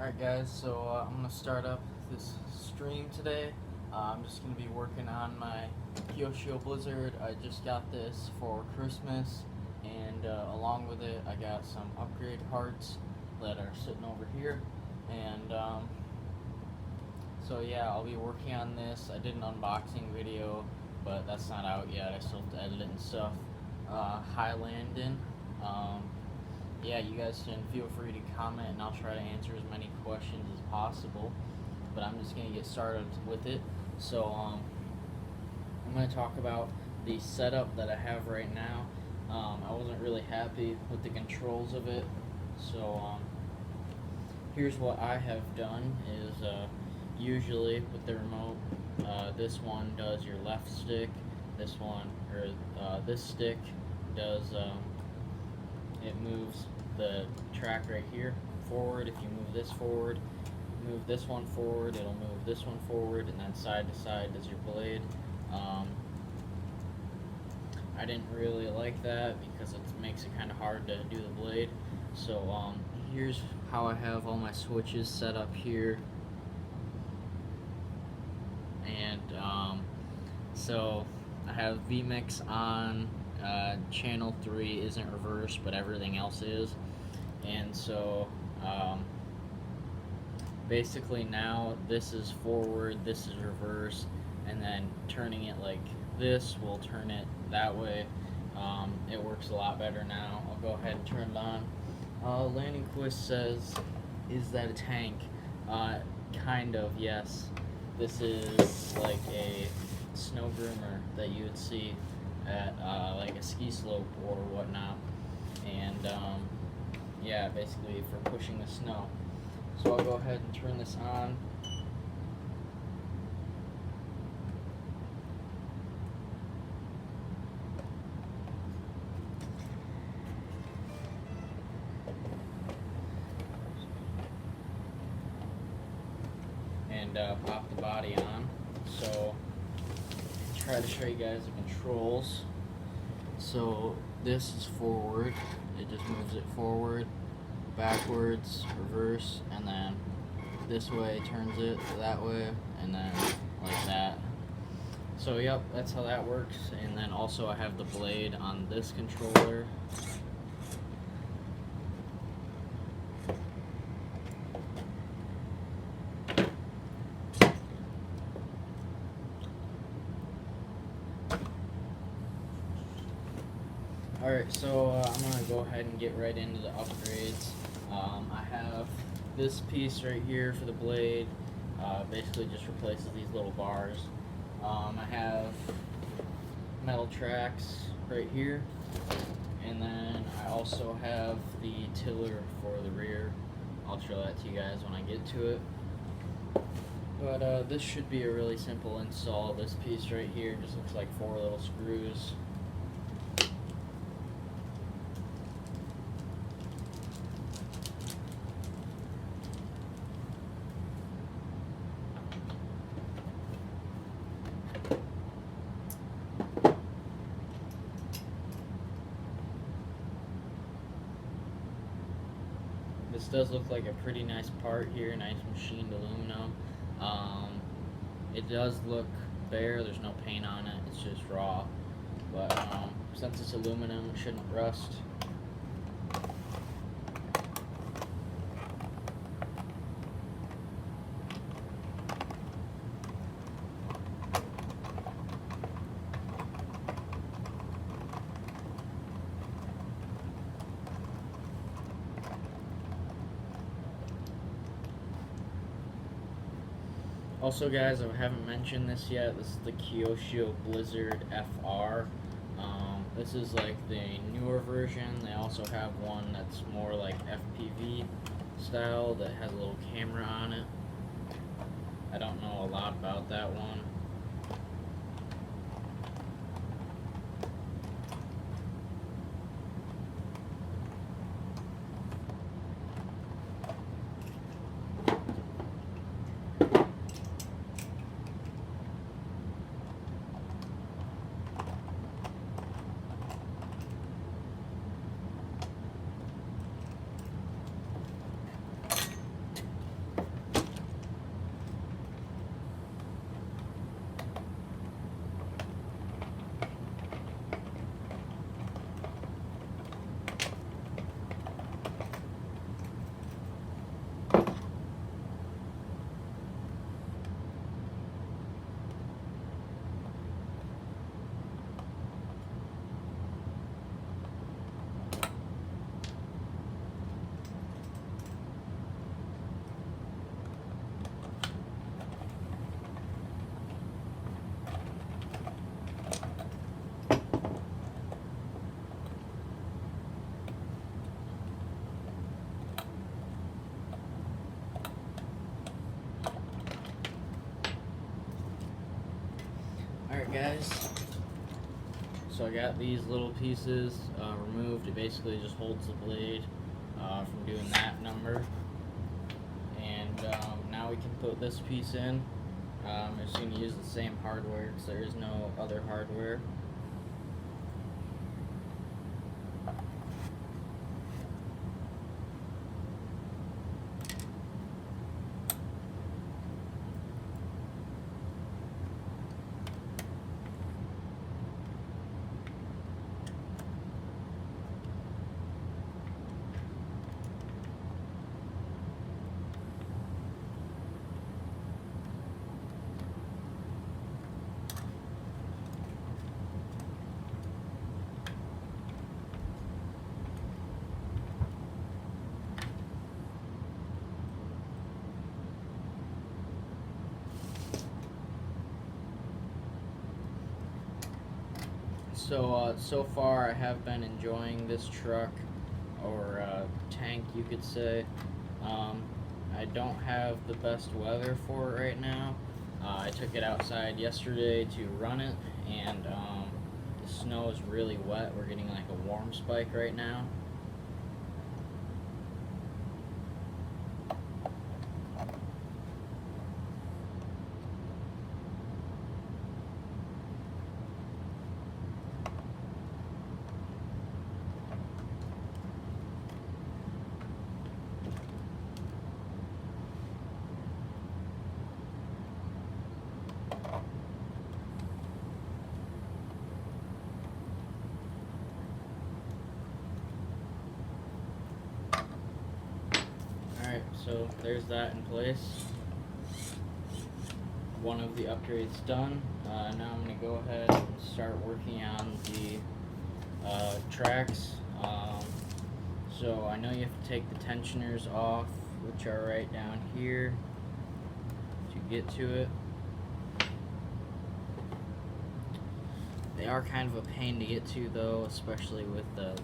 Alright guys, so I'm going to start up this stream today. I'm just going to be working on my Kyosho Blizzard. I just got this for Christmas, and along with it I got some upgrade parts that are sitting over here. And so yeah, I'll be working on this. I did an unboxing video, but that's not out yet. I still have to edit it and stuff. Hi Landon. Yeah, you guys can feel free to comment and I'll try to answer as many questions as possible, but I'm just going to get started with it. So I'm going to talk about the setup that I have right now. I wasn't really happy with the controls of it, so here's what I have done is usually with the remote, this one does your left stick, this stick does it moves the track right here forward. If you move this forward, move this one forward, it'll move this one forward, and then side to side does your blade. I didn't really like that because it makes it kind of hard to do the blade. So here's how I have all my switches set up here. And so I have VMix on. Channel 3 isn't reversed, but everything else is. And so basically now this is forward, this is reverse, and then turning it like this will turn it that way. It works a lot better now. I'll go ahead and turn it on. Landing Quist says, is that a tank? Kind of, yes. This is like a snow groomer that you would see at like a ski slope or whatnot, and yeah, basically for pushing the snow. So I'll go ahead and turn this on. And pop the body on. So try to show you guys the controls. So this is forward, it just moves it forward, backwards, reverse, and then this way turns it that way, and then like that. So yep, that's how that works. And then also I have the blade on this controller. Alright, so I'm going to go ahead and get right into the upgrades. I have this piece right here for the blade. Basically just replaces these little bars. I have metal tracks right here. And then I also have the tiller for the rear. I'll show that to you guys when I get to it. But this should be a really simple install. This piece right here just looks like 4 little screws. This does look like a pretty nice part here, nice machined aluminum. It does look bare, there's no paint on it, it's just raw. But since it's aluminum, it shouldn't rust. Also guys, I haven't mentioned this yet, this is the Kyosho Blizzard FR. This is like the newer version. They also have one that's more like FPV style that has a little camera on it. I don't know a lot about that one. got these little pieces removed. It basically just holds the blade from doing that number. And now we can put this piece in. I'm just going to use the same hardware because there is no other hardware. So far I have been enjoying this truck, or tank you could say. I don't have the best weather for it right now. I took it outside yesterday to run it, and the snow is really wet. We're getting like a warm spike right now. Alright, so there's that in place. One of the upgrades done. Now I'm going to go ahead and start working on the tracks. So I know you have to take the tensioners off, which are right down here to get to it. They are kind of a pain to get to though, especially with the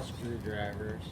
screwdrivers.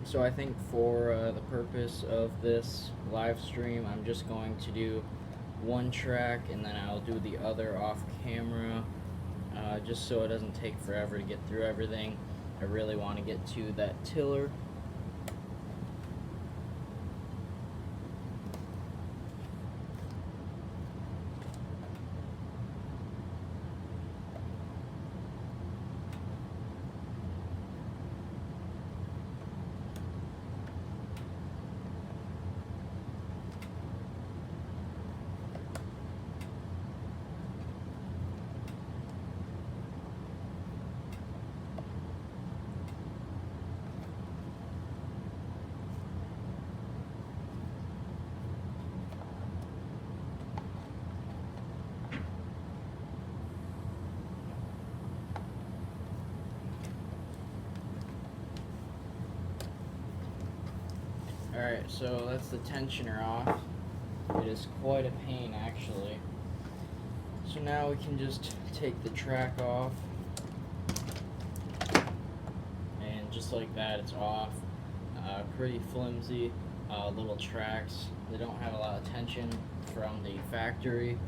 So I think for the purpose of this live stream, I'm just going to do one track and then I'll do the other off camera, just so it doesn't take forever to get through everything. I really want to get to that tiller. Alright, so that's the tensioner off. It is quite a pain actually. So now we can just take the track off. And just like that, it's off. Pretty flimsy little tracks. They don't have a lot of tension. from the factory.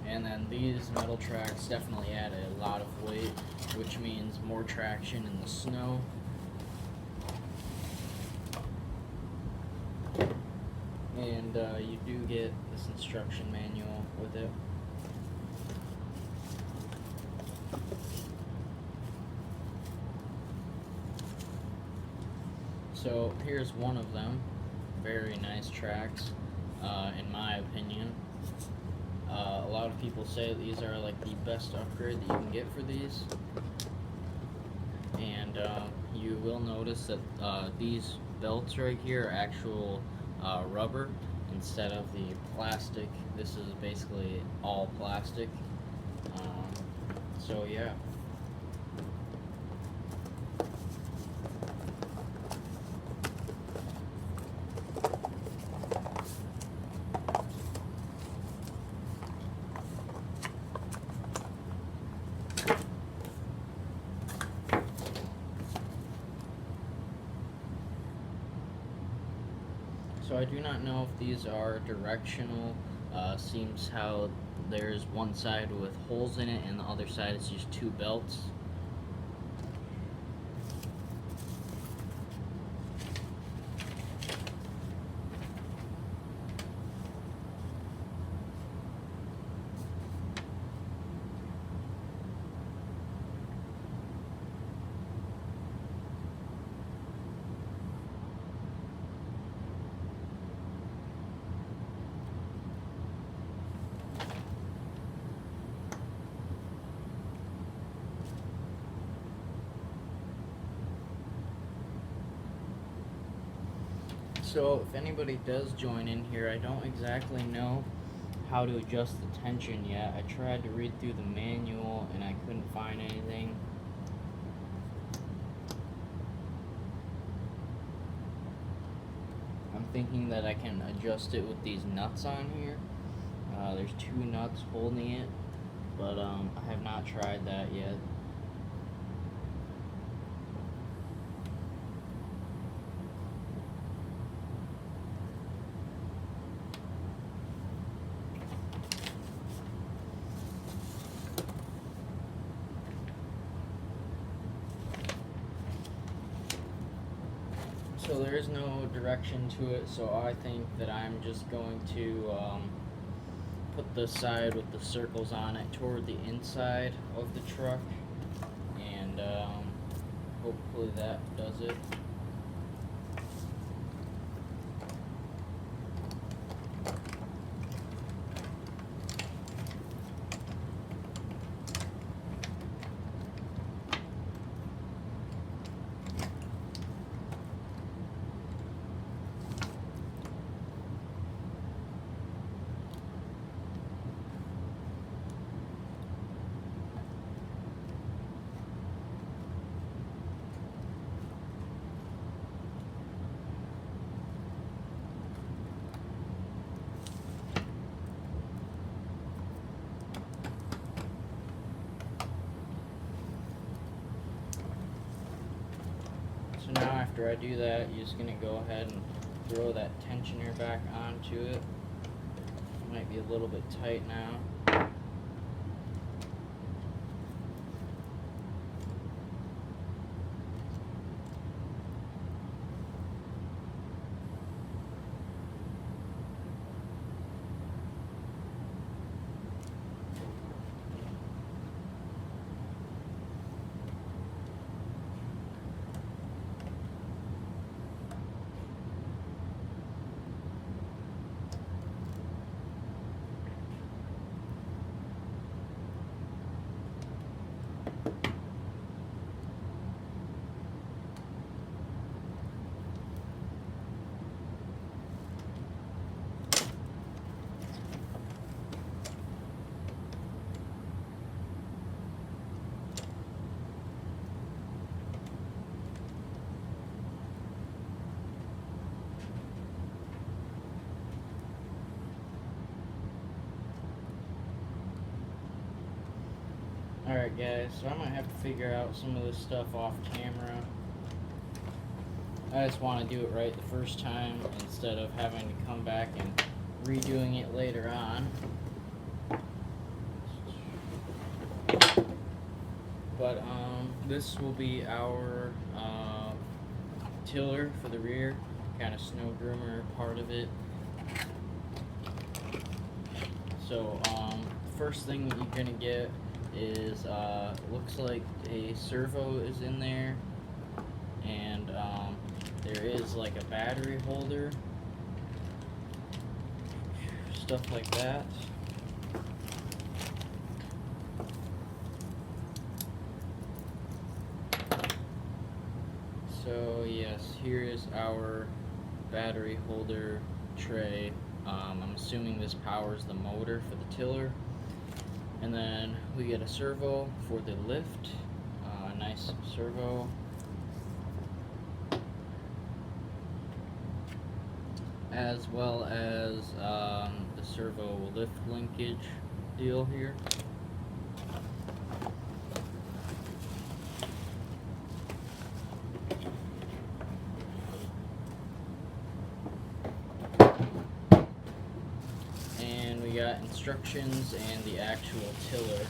And then these metal tracks definitely add a lot of weight, which means more traction in the snow. And you do get this instruction manual with it. So here's one of them. Very nice tracks, in my opinion. A lot of people say these are like the best upgrade that you can get for these. And you will notice that these belts right here are actual rubber instead of the plastic. This is basically all plastic. So yeah. So I do not know if these are directional. Seems how there's one side with holes in it and the other side is just two belts. So if anybody does join in here, I don't exactly know how to adjust the tension yet. I tried to read through the manual and I couldn't find anything. I'm thinking that I can adjust it with these nuts on here. There's two nuts holding it, but I have not tried that yet. So there is no direction to it, so I think that I'm just going to put the side with the circles on it toward the inside of the truck, and hopefully that does it. So now after I do that, you're just going to go ahead and throw that tensioner back onto it. It might be a little bit tight now. Alright guys, so I might have to figure out some of this stuff off camera. I just want to do it right the first time instead of having to come back and redoing it later on. But this will be our tiller for the rear, kind of snow groomer part of it. So first thing that you're gonna get is looks like a servo is in there, and there is like a battery holder, stuff like that. So yes, here is our battery holder tray. I'm assuming this powers the motor for the tiller. And then we get a servo for the lift, nice servo. As well as the servo lift linkage deal here. And we got instructions and the actual tiller.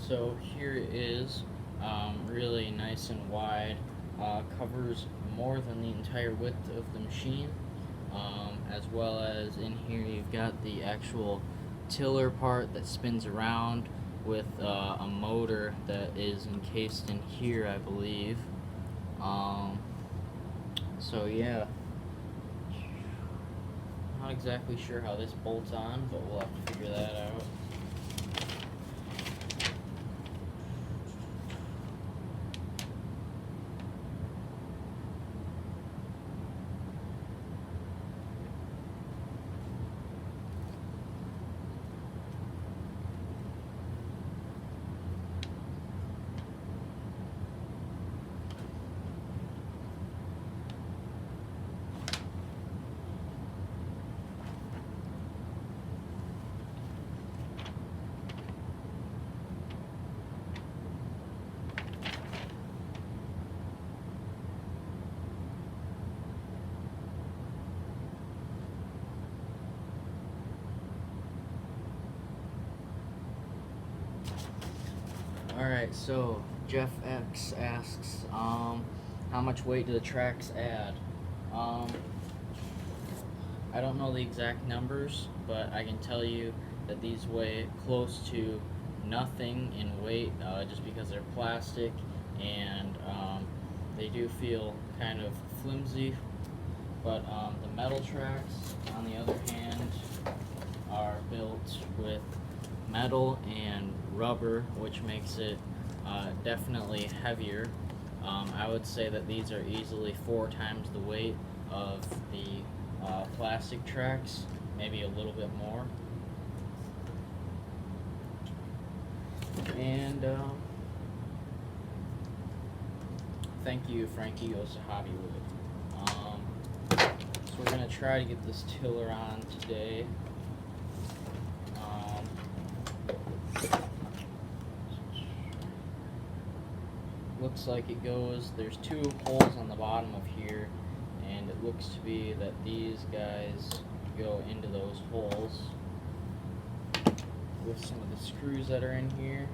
So here it is, really nice and wide, covers more than the entire width of the machine, as well as in here you've got the actual tiller part that spins around with a motor that is encased in here, I believe. So yeah, not exactly sure how this bolts on, but we'll have to figure that out. Alright, so Jeff X asks, how much weight do the tracks add? I don't know the exact numbers, but I can tell you that these weigh close to nothing in weight, just because they're plastic, and they do feel kind of flimsy. But the metal tracks, on the other hand, are built with metal and rubber, which makes it definitely heavier. I would say that these are easily 4 times the weight of the plastic tracks, maybe a little bit more. And thank you, Frankie Goes to Hobbywood. So we're gonna try to get this tiller on today. Looks like it goes, there's 2 holes on the bottom of here, and it looks to be that these guys go into those holes with some of the screws that are in here.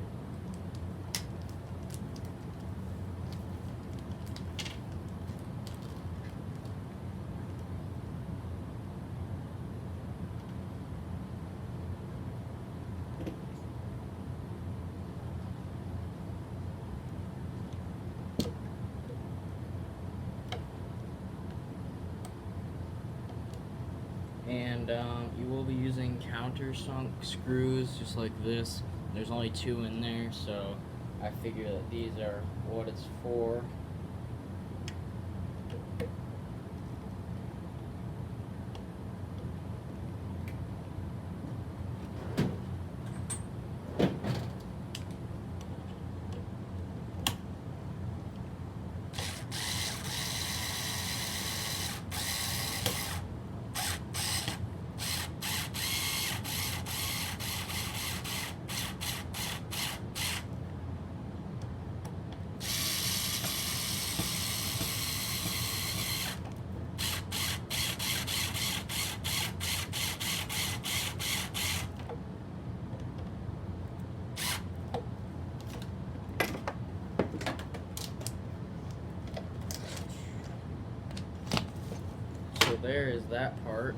And you will be using countersunk screws just like this. There's only 2 in there, so I figure that these are what it's for. there is that part.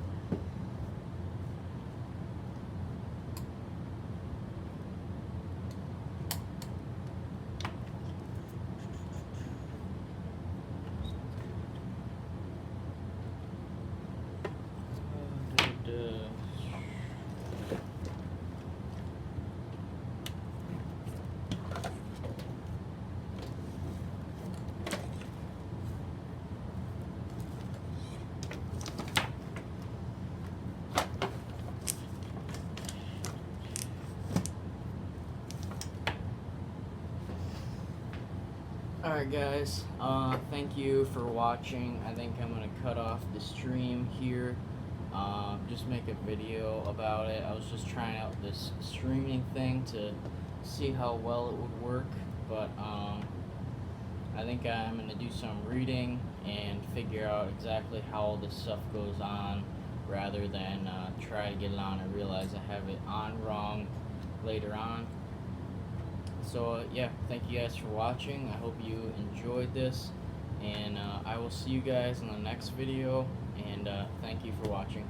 Alright guys, thank you for watching. I think I'm going to cut off the stream here, just make a video about it. I was just trying out this streaming thing to see how well it would work, but I think I'm going to do some reading and figure out exactly how all this stuff goes on, rather than try to get it on and realize I have it on wrong later on. So yeah, thank you guys for watching. I hope you enjoyed this, and I will see you guys in the next video, and thank you for watching.